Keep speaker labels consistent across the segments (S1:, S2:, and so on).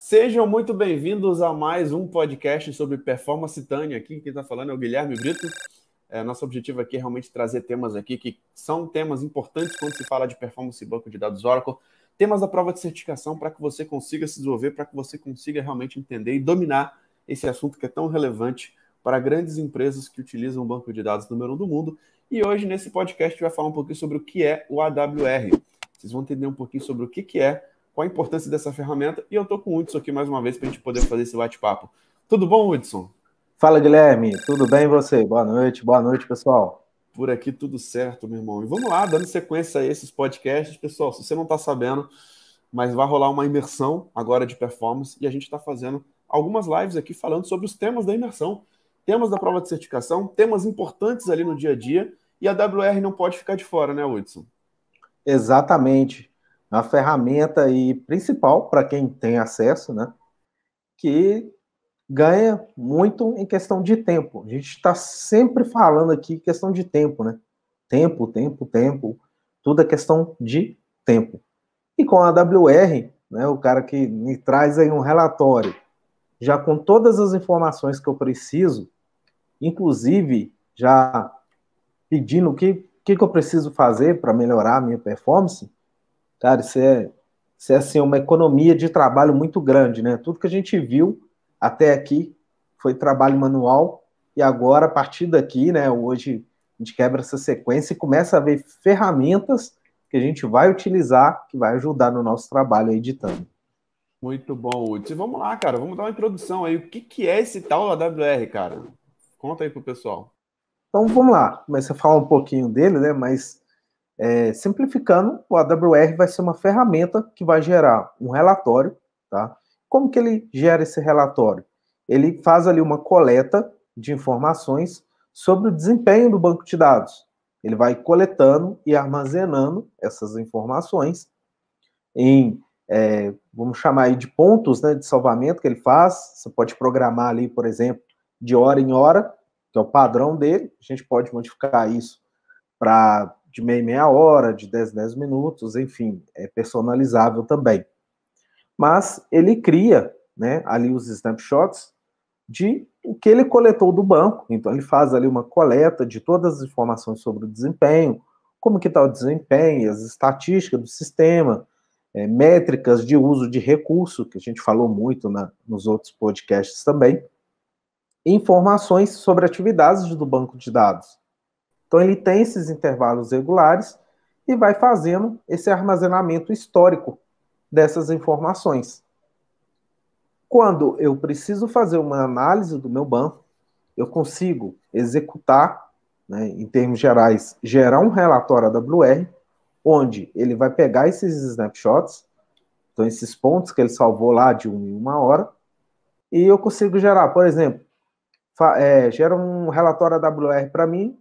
S1: Sejam muito bem-vindos a mais um podcast sobre performance Tânia. Aqui quem está falando é o Guilherme Brito. Nosso objetivo aqui é realmente trazer temas aqui que são temas importantes quando se fala de performance e banco de dados Oracle, temas da prova de certificação para que você consiga se desenvolver, para que você consiga realmente entender e dominar esse assunto que é tão relevante para grandes empresas que utilizam o banco de dados número 1 do mundo. E hoje, nesse podcast, a gente vai falar um pouquinho sobre o que é o AWR. Vocês vão entender um pouquinho sobre o que é, qual a importância dessa ferramenta, e eu estou com o Hudson aqui mais uma vez para a gente poder fazer esse bate-papo. Tudo bom, Hudson?
S2: Fala, Guilherme, tudo bem e você? Boa noite, pessoal.
S1: Por aqui tudo certo, meu irmão. E vamos lá, dando sequência a esses podcasts, pessoal, se você não está sabendo, mas vai rolar uma imersão agora de performance, e a gente está fazendo algumas lives aqui falando sobre os temas da imersão, temas da prova de certificação, temas importantes ali no dia a dia, e a AWR não pode ficar de fora, né, Hudson?
S2: Exatamente. A ferramenta e principal para quem tem acesso, né? Que ganha muito em questão de tempo. A gente está sempre falando aqui questão de tempo, né? Tempo, tempo, tempo. Tudo é questão de tempo. E com a AWR, né, o cara que me traz aí um relatório, já com todas as informações que eu preciso, inclusive já pedindo o que eu preciso fazer para melhorar a minha performance, cara, isso é assim, uma economia de trabalho muito grande, né? Tudo que a gente viu até aqui foi trabalho manual, e agora, a partir daqui, né, hoje a gente quebra essa sequência e começa a ver ferramentas que a gente vai utilizar, que vai ajudar no nosso trabalho editando.
S1: Muito bom, Hudson. E vamos lá, cara, vamos dar uma introdução aí. O que é esse tal AWR, cara? Conta aí pro pessoal.
S2: Então vamos lá, comecei a falar um pouquinho dele, né? Mas simplificando, o AWR vai ser uma ferramenta que vai gerar um relatório, tá? Como que ele gera esse relatório? Ele faz ali uma coleta de informações sobre o desempenho do banco de dados. Ele vai coletando e armazenando essas informações em, vamos chamar aí de pontos, né, de salvamento que ele faz. Você pode programar ali, por exemplo, de hora em hora, que é o padrão dele. A gente pode modificar isso para de meia em meia hora, de 10 em 10 minutos, enfim, é personalizável também. Mas ele cria, né, ali os snapshots de o que ele coletou do banco. Então ele faz ali uma coleta de todas as informações sobre o desempenho, como que está o desempenho, as estatísticas do sistema, métricas de uso de recurso, que a gente falou muito nos outros podcasts também, e informações sobre atividades do banco de dados. Então ele tem esses intervalos regulares e vai fazendo esse armazenamento histórico dessas informações. Quando eu preciso fazer uma análise do meu banco, eu consigo executar, né, em termos gerais, gerar um relatório AWR, onde ele vai pegar esses snapshots, então esses pontos que ele salvou lá de 1 hora, e eu consigo gerar, por exemplo, gera um relatório AWR para mim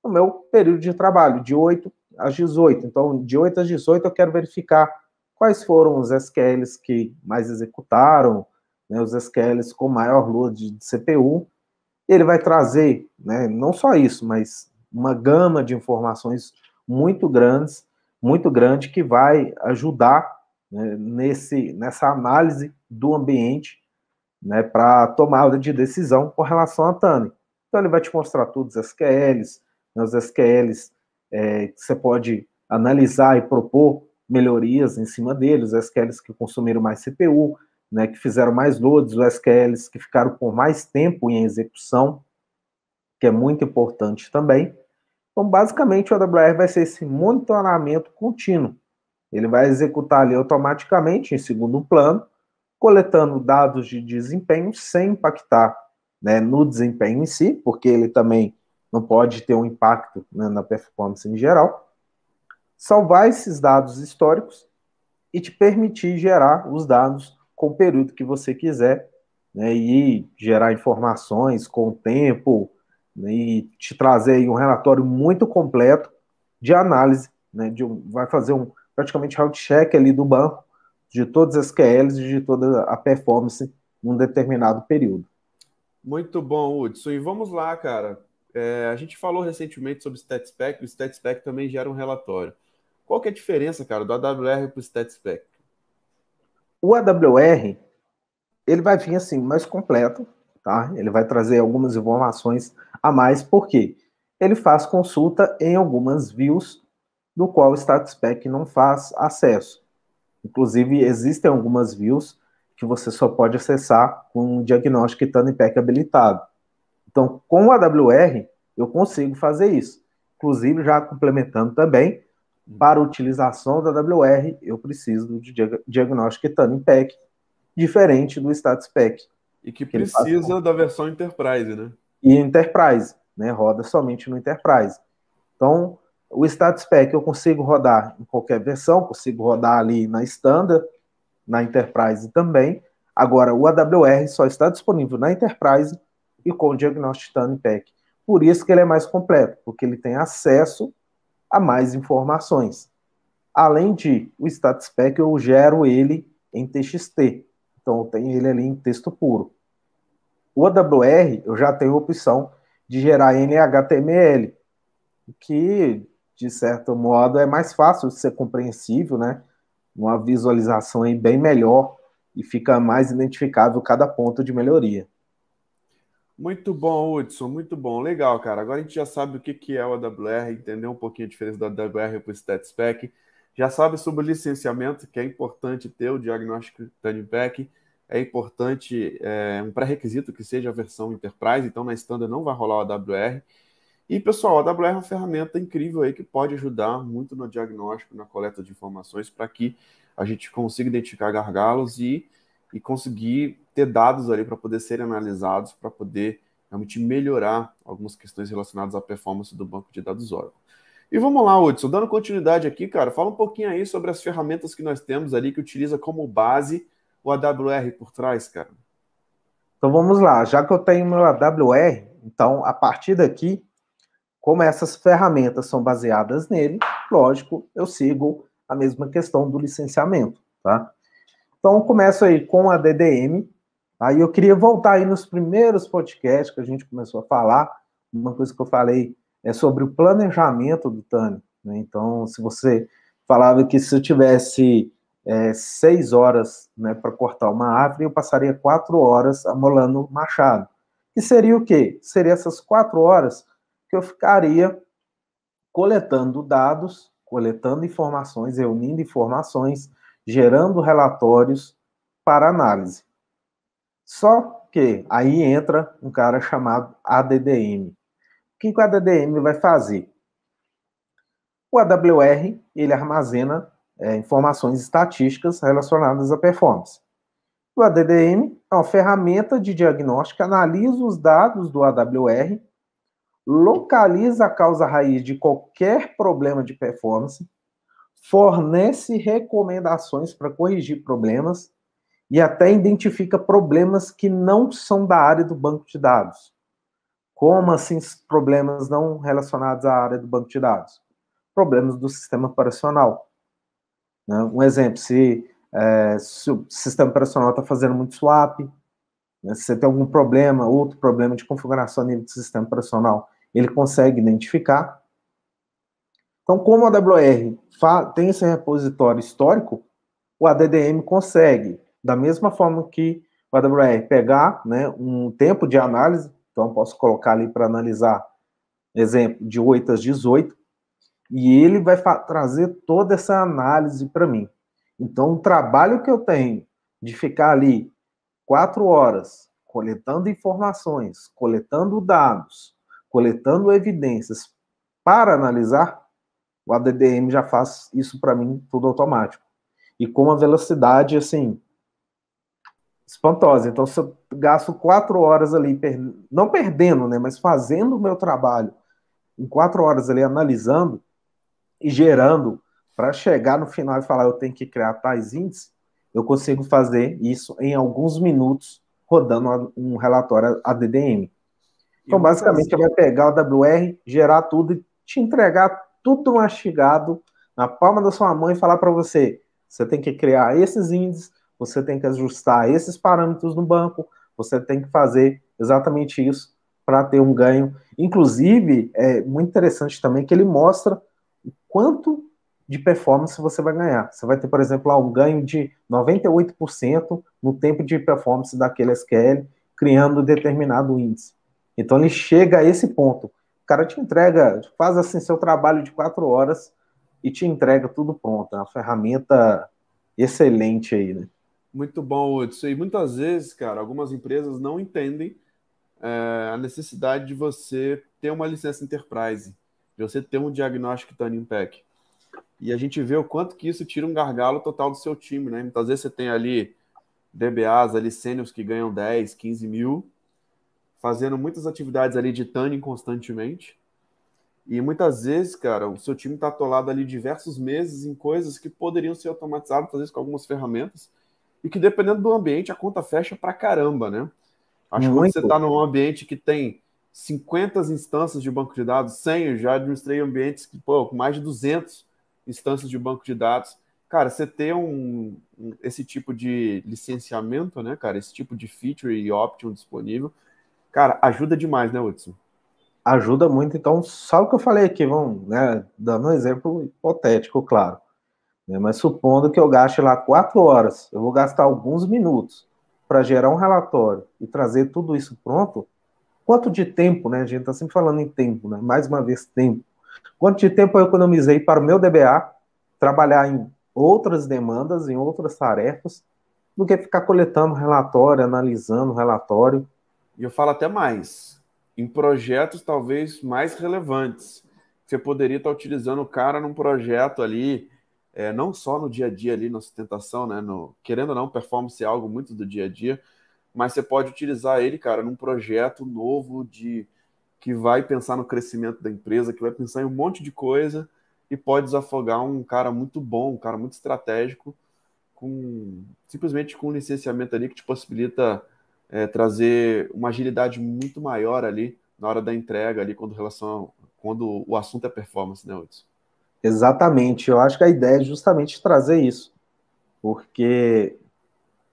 S2: no meu período de trabalho, de 8 às 18. Então, de 8 às 18, eu quero verificar quais foram os SQLs que mais executaram, né, os SQLs com maior load de CPU. Ele vai trazer, né, não só isso, mas uma gama de informações muito grandes, muito grande, que vai ajudar, né, nessa análise do ambiente, né, para tomada de decisão com relação à TANI. Então, ele vai te mostrar todos os SQLs, né, os SQLs que você pode analisar e propor melhorias em cima deles, os SQLs que consumiram mais CPU, né, que fizeram mais loads, os SQLs que ficaram por mais tempo em execução, que é muito importante também. Então, basicamente, o AWR vai ser esse monitoramento contínuo. Ele vai executar ali automaticamente, em segundo plano, coletando dados de desempenho sem impactar, né, no desempenho em si, porque ele também não pode ter um impacto, né, na performance em geral. Salvar esses dados históricos e te permitir gerar os dados com o período que você quiser, né, e gerar informações com o tempo, né, e te trazer aí um relatório muito completo de análise, né, vai fazer praticamente health check ali do banco, de todas as QLs e de toda a performance em um determinado período.
S1: Muito bom, Hudson. E vamos lá, cara. A gente falou recentemente sobre o StatSpec, o StatSpec também gera um relatório. Qual que é a diferença, cara, do AWR para o StatSpec?
S2: O AWR, ele vai vir assim, mais completo, tá? Ele vai trazer algumas informações a mais, porque ele faz consulta em algumas views, do qual o StatSpec não faz acesso. Inclusive, existem algumas views que você só pode acessar com um diagnóstico TannIPEC habilitado. Então, com o AWR, eu consigo fazer isso. Inclusive, já complementando também, para utilização da AWR, eu preciso de diagnóstico TannIPEC, diferente do StatSpec.
S1: E que precisa da versão Enterprise, né?
S2: E Enterprise, né? Roda somente no Enterprise. Então, o StatSpec eu consigo rodar em qualquer versão, consigo rodar ali na Standard, na Enterprise também. Agora, o AWR só está disponível na Enterprise e com o diagnóstico TannIPEC. Por isso que ele é mais completo, porque ele tem acesso a mais informações. Além de o StatSpec, eu gero ele em TXT. Então, eu tenho ele ali em texto puro. O AWR, eu já tenho a opção de gerar em HTML, que, de certo modo, é mais fácil de ser compreensível, né? Uma visualização aí bem melhor e fica mais identificável cada ponto de melhoria.
S1: Muito bom, Hudson, muito bom. Legal, cara. Agora a gente já sabe o que é o AWR, entendeu um pouquinho a diferença do AWR para o StatSpec. Já sabe sobre o licenciamento, que é importante ter o diagnóstico TannIPEC. É importante, um pré-requisito que seja a versão Enterprise, então na Standard não vai rolar o AWR. E, pessoal, a AWR é uma ferramenta incrível aí que pode ajudar muito no diagnóstico, na coleta de informações, para que a gente consiga identificar gargalos e conseguir ter dados ali para poder serem analisados, para poder realmente melhorar algumas questões relacionadas à performance do banco de dados Oracle. E vamos lá, Hudson, dando continuidade aqui, cara, fala um pouquinho aí sobre as ferramentas que nós temos ali que utiliza como base o AWR por trás, cara.
S2: Então vamos lá, já que eu tenho meu AWR, então a partir daqui, como essas ferramentas são baseadas nele, lógico, eu sigo a mesma questão do licenciamento, tá? Então, eu começo aí com a DDM. Aí eu queria voltar aí nos primeiros podcasts que a gente começou a falar. Uma coisa que eu falei é sobre o planejamento do Tânia, né? Então, se você falava que se eu tivesse 6 horas, né, para cortar uma árvore, eu passaria 4 horas amolando o machado. Que seria o quê? Seria essas 4 horas que eu ficaria coletando dados, coletando informações, reunindo informações, gerando relatórios para análise. Só que aí entra um cara chamado ADDM. O que o ADDM vai fazer? O AWR, ele armazena informações estatísticas relacionadas à performance. O ADDM é uma ferramenta de diagnóstico que analisa os dados do AWR, localiza a causa raiz de qualquer problema de performance, fornece recomendações para corrigir problemas e até identifica problemas que não são da área do banco de dados. Como assim problemas não relacionados à área do banco de dados? Problemas do sistema operacional. Né? Um exemplo, se o sistema operacional está fazendo muito swap, né? Se você tem algum problema, outro problema de configuração a nível do sistema operacional, ele consegue identificar. Então, como o AWR tem esse repositório histórico, o ADDM consegue, da mesma forma que o AWR pegar, né, um tempo de análise, então eu posso colocar ali para analisar, exemplo, de 8 às 18, e ele vai trazer toda essa análise para mim. Então, o trabalho que eu tenho de ficar ali 4 horas coletando informações, coletando dados, coletando evidências para analisar, o ADDM já faz isso para mim tudo automático. E com uma velocidade, assim, espantosa. Então, se eu gasto 4 horas ali, não perdendo, né, mas fazendo o meu trabalho, em 4 horas ali analisando e gerando, para chegar no final e falar, eu tenho que criar tais índices, eu consigo fazer isso em alguns minutos, rodando um relatório ADDM. Então, basicamente, vai pegar o AWR, gerar tudo e te entregar tudo mastigado na palma da sua mão e falar para você, você tem que criar esses índices, você tem que ajustar esses parâmetros no banco, você tem que fazer exatamente isso para ter um ganho. Inclusive, é muito interessante também que ele mostra o quanto de performance você vai ganhar. Você vai ter, por exemplo, um ganho de 98% no tempo de performance daquele SQL, criando determinado índice. Então, ele chega a esse ponto. O cara te entrega, faz assim seu trabalho de 4 horas e te entrega tudo pronto. É uma ferramenta excelente aí, né?
S1: Muito bom, Hudson. E muitas vezes, cara, algumas empresas não entendem a necessidade de você ter uma licença Enterprise, de você ter um diagnóstico Turning Pack. E a gente vê o quanto que isso tira um gargalo total do seu time, né? Muitas vezes você tem ali DBAs, ali sêniors que ganham 10, 15 mil, fazendo muitas atividades ali de tuning constantemente. E muitas vezes, cara, o seu time está atolado ali diversos meses em coisas que poderiam ser automatizadas, às vezes com algumas ferramentas, e que dependendo do ambiente, a conta fecha pra caramba, né? Acho que quando você está
S2: Muito.
S1: num ambiente que tem 50 instâncias de banco de dados, 100, eu já administrei ambientes que, pô, com mais de 200 instâncias de banco de dados. Cara, você ter esse tipo de licenciamento, né, cara, esse tipo de feature e option disponível, cara, ajuda demais, né, Hudson?
S2: Ajuda muito. Então, só o que eu falei aqui, vamos, né, dando um exemplo hipotético, claro. Né, mas supondo que eu gaste lá 4 horas, eu vou gastar alguns minutos para gerar um relatório e trazer tudo isso pronto. Quanto de tempo, né? A gente está sempre falando em tempo, né? Mais uma vez, tempo. Quanto de tempo eu economizei para o meu DBA trabalhar em outras demandas, em outras tarefas, do que ficar coletando relatório, analisando relatório.
S1: E eu falo até mais, em projetos talvez mais relevantes. Você poderia estar utilizando o cara num projeto ali, não só no dia a dia ali, na sustentação, né? Querendo ou não, performance é algo muito do dia a dia, mas você pode utilizar ele, cara, num projeto novo que vai pensar no crescimento da empresa, que vai pensar em um monte de coisa e pode desafogar um cara muito bom, um cara muito estratégico, simplesmente com um licenciamento ali que te possibilita trazer uma agilidade muito maior ali na hora da entrega ali quando o assunto é performance, né, Hudson?
S2: Exatamente. Eu acho que a ideia é justamente trazer isso, porque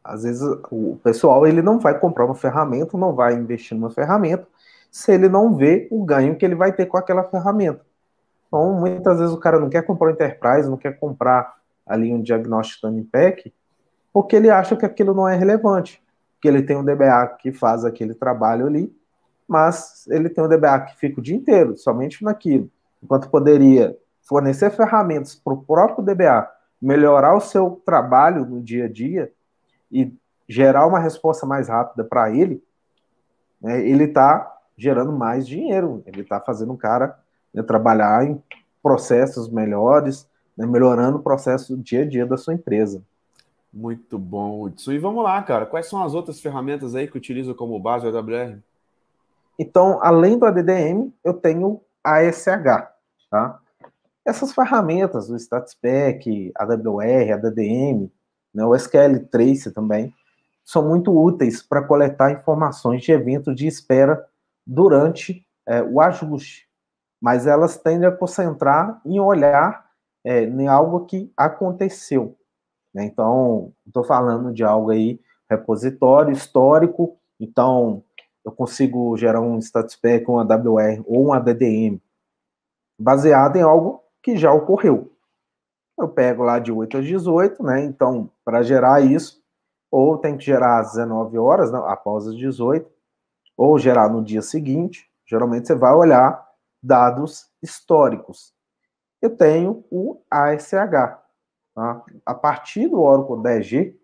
S2: às vezes o pessoal ele não vai comprar uma ferramenta, não vai investir numa ferramenta, se ele não vê o ganho que ele vai ter com aquela ferramenta. Então, muitas vezes o cara não quer comprar um Enterprise, não quer comprar ali um Diagnostic Tuning Pack, porque ele acha que aquilo não é relevante, que ele tem um DBA que faz aquele trabalho ali, mas ele tem um DBA que fica o dia inteiro somente naquilo, enquanto poderia fornecer ferramentas para o próprio DBA, melhorar o seu trabalho no dia a dia e gerar uma resposta mais rápida para ele, né, ele está gerando mais dinheiro, ele está fazendo o cara, né, trabalhar em processos melhores, né, melhorando o processo do dia a dia da sua empresa.
S1: Muito bom, Hudson. E vamos lá, cara. Quais são as outras ferramentas aí que utilizam como base o AWR?
S2: Então, além do ADDM, eu tenho a ASH, tá? Essas ferramentas, o StatsPack, AWR, ADDM, né, o SQL Trace também, são muito úteis para coletar informações de eventos de espera durante o ajuste, mas elas tendem a concentrar em olhar em algo que aconteceu. Né? Então, estou falando de algo aí, repositório histórico, então eu consigo gerar um StatsPack, um AWR ou um ADDM baseado em algo que já ocorreu. Eu pego lá de 8 às 18, né? Então, para gerar isso, ou tem que gerar às 19 horas, né, após as 18, ou gerar no dia seguinte. Geralmente você vai olhar dados históricos. Eu tenho o ASH. Tá? A partir do Oracle 10G,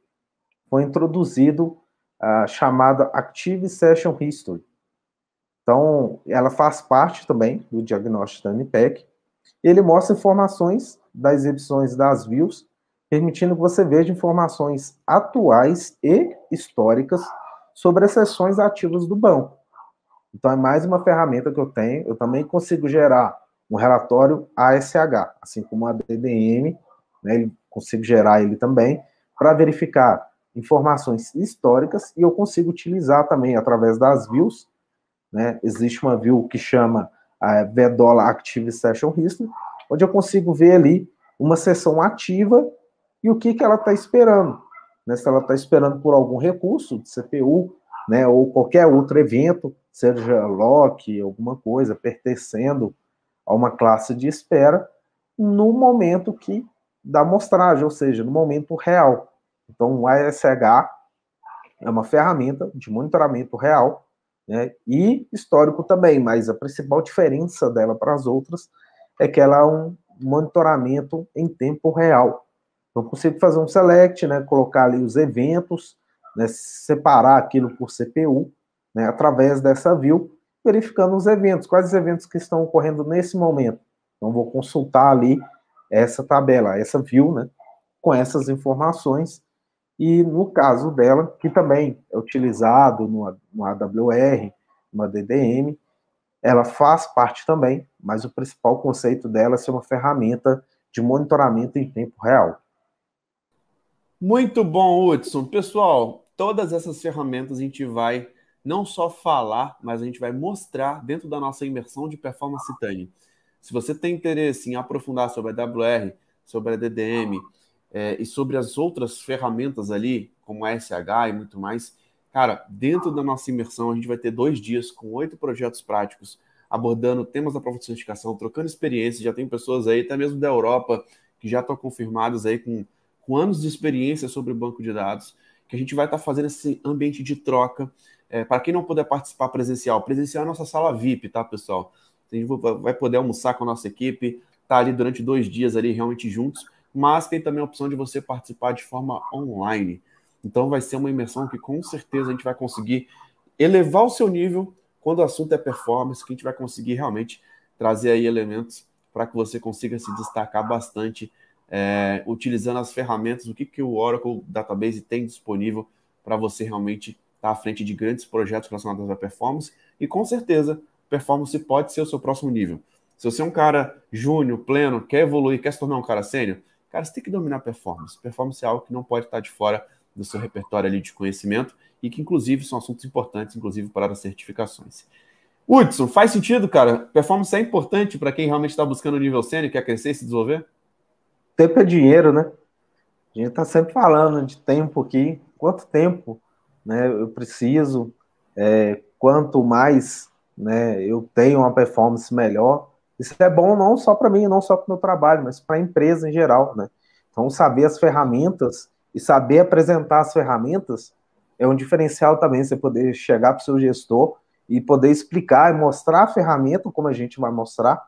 S2: foi introduzido a chamada Active Session History. Então, ela faz parte também do Diagnostic Tuning Pack. Ele mostra informações das exibições das views, permitindo que você veja informações atuais e históricas sobre as sessões ativas do banco. Então, é mais uma ferramenta que eu tenho. Eu também consigo gerar um relatório ASH, assim como a DDM, né, consigo gerar ele também, para verificar informações históricas, e eu consigo utilizar também, através das views, né, existe uma view que chama a VDOLA Active Session History, onde eu consigo ver ali uma sessão ativa e o que ela está esperando. Né, se ela está esperando por algum recurso de CPU, né, ou qualquer outro evento, seja lock, alguma coisa, pertencendo a uma classe de espera, no momento da amostragem, ou seja, no momento real. Então, o ASH é uma ferramenta de monitoramento real, né, e histórico também, mas a principal diferença dela para as outras é que ela é um monitoramento em tempo real. Então, eu consigo fazer um select, né, colocar ali os eventos, né, separar aquilo por CPU, né, através dessa view, verificando os eventos, quais os eventos que estão ocorrendo nesse momento. Então, vou consultar ali essa tabela, essa view, né, com essas informações. E no caso dela, que também é utilizado no AWR, no DDM, ela faz parte também, mas o principal conceito dela é ser uma ferramenta de monitoramento em tempo real.
S1: Muito bom, Hudson. Pessoal, todas essas ferramentas a gente vai não só falar, mas a gente vai mostrar dentro da nossa imersão de Performance Titanium. Se você tem interesse em aprofundar sobre a AWR, sobre a DDM e sobre as outras ferramentas ali, como a SH e muito mais, cara, dentro da nossa imersão a gente vai ter 2 dias com 8 projetos práticos, abordando temas da profissionalização, trocando experiências. Já tem pessoas aí, até mesmo da Europa, que já estão confirmadas aí com anos de experiência sobre o banco de dados, que a gente vai estar fazendo esse ambiente de troca. Para quem não puder participar presencial é a nossa sala VIP, tá, pessoal? A gente vai poder almoçar com a nossa equipe, tá ali durante 2 dias ali realmente juntos, mas tem também a opção de você participar de forma online. Então vai ser uma imersão que com certeza a gente vai conseguir elevar o seu nível quando o assunto é performance, que a gente vai conseguir realmente trazer aí elementos para que você consiga se destacar bastante utilizando as ferramentas, o que o Oracle Database tem disponível para você realmente estar à frente de grandes projetos relacionados à performance, e com certeza, performance pode ser o seu próximo nível. Se você é um cara júnior, pleno, quer evoluir, quer se tornar um cara sênior, cara, você tem que dominar performance. Performance é algo que não pode estar de fora do seu repertório ali de conhecimento e que, inclusive, são assuntos importantes, inclusive para as certificações. Hudson, faz sentido, cara? Performance é importante para quem realmente está buscando o nível sênior, quer crescer e se desenvolver?
S2: Tempo é dinheiro, né? A gente está sempre falando de tempo aqui. Quanto tempo, né, eu preciso? Quanto mais, né, eu tenho uma performance melhor. Isso é bom não só para mim, não só para o meu trabalho, mas para a empresa em geral, né? Então, saber as ferramentas e saber apresentar as ferramentas é um diferencial também. Você poder chegar para o seu gestor e poder explicar e mostrar a ferramenta, como a gente vai mostrar,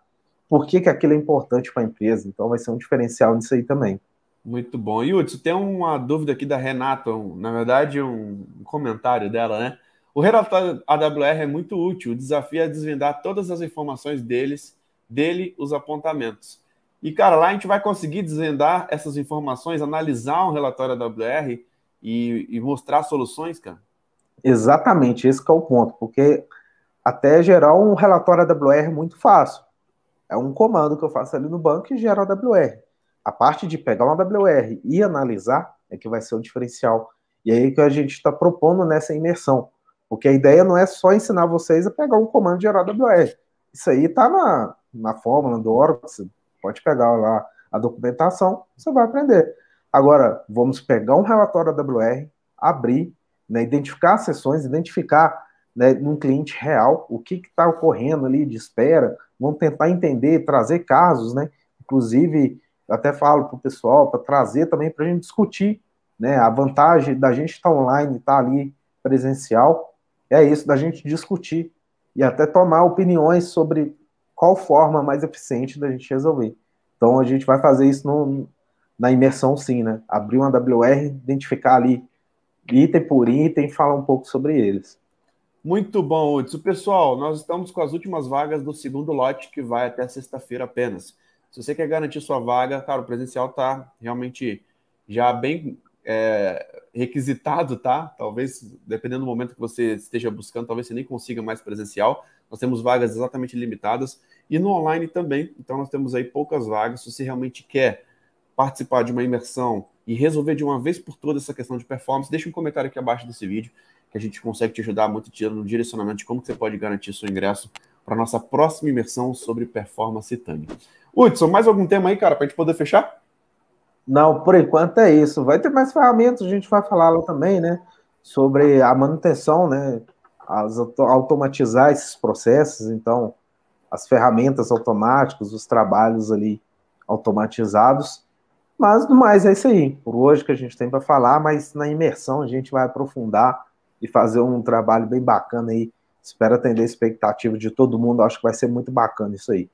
S2: por que aquilo é importante para a empresa. Então, vai ser um diferencial nisso aí também.
S1: Muito bom. E, Hudson, tem uma dúvida aqui da Renata, na verdade, um comentário dela, né? O relatório AWR é muito útil, o desafio é desvendar todas as informações dele, os apontamentos. E, cara, lá a gente vai conseguir desvendar essas informações, analisar um relatório AWR e mostrar soluções, cara?
S2: Exatamente, esse que é o ponto, porque até gerar um relatório AWR é muito fácil. É um comando que eu faço ali no banco e gera AWR. A parte de pegar um AWR e analisar é que vai ser o diferencial. E aí que a gente está propondo nessa imersão. Porque a ideia não é só ensinar vocês a pegar um comando e gerar AWR. Isso aí está na fórmula do Oracle, você pode pegar lá a documentação, você vai aprender. Agora, vamos pegar um relatório AWR, abrir, né, identificar as sessões, identificar, né, num cliente real o que está ocorrendo ali de espera, vamos tentar entender, trazer casos, né? Inclusive, eu até falo para o pessoal, para trazer também para a gente discutir, né? A vantagem da gente estar online, estar ali presencial, é isso, da gente discutir e até tomar opiniões sobre qual forma mais eficiente da gente resolver. Então, a gente vai fazer isso na imersão, sim, né? Abrir uma AWR, identificar ali item por item e falar um pouco sobre eles.
S1: Muito bom, Hudson. Pessoal, nós estamos com as últimas vagas do segundo lote, que vai até sexta-feira apenas. Se você quer garantir sua vaga, cara, o presencial está realmente já bem requisitado, tá? Talvez, dependendo do momento que você esteja buscando, talvez você nem consiga mais presencial. Nós temos vagas exatamente limitadas. E no online também. Então, nós temos aí poucas vagas. Se você realmente quer participar de uma imersão e resolver de uma vez por todas essa questão de performance, deixa um comentário aqui abaixo desse vídeo, que a gente consegue te ajudar muito no direcionamento de como você pode garantir seu ingresso para a nossa próxima imersão sobre performance Titanium. Hudson, mais algum tema aí, cara, para a gente poder fechar?
S2: Não, por enquanto é isso. Vai ter mais ferramentas, a gente vai falar lá também, né? Sobre a manutenção, né? Automatizar esses processos, então, as ferramentas automáticas, os trabalhos ali automatizados. Mas, no mais, é isso aí. Por hoje que a gente tem para falar, mas na imersão a gente vai aprofundar e fazer um trabalho bem bacana aí. Espero atender a expectativa de todo mundo. Acho que vai ser muito bacana isso aí.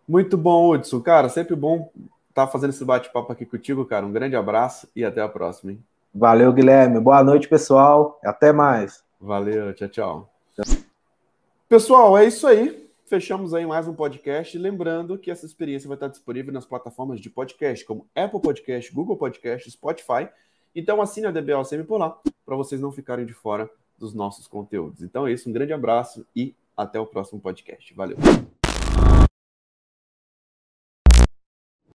S1: Muito bom, Hudson. Cara, sempre bom estar fazendo esse bate-papo aqui contigo, cara. Um grande abraço e até a próxima, hein?
S2: Valeu, Guilherme. Boa noite, pessoal. Até mais.
S1: Valeu, tchau, tchau. Pessoal, é isso aí. Fechamos aí mais um podcast. Lembrando que essa experiência vai estar disponível nas plataformas de podcast, como Apple Podcast, Google Podcast, Spotify. Então assine a DBOCM por lá, para vocês não ficarem de fora dos nossos conteúdos. Então é isso, um grande abraço e até o próximo podcast. Valeu!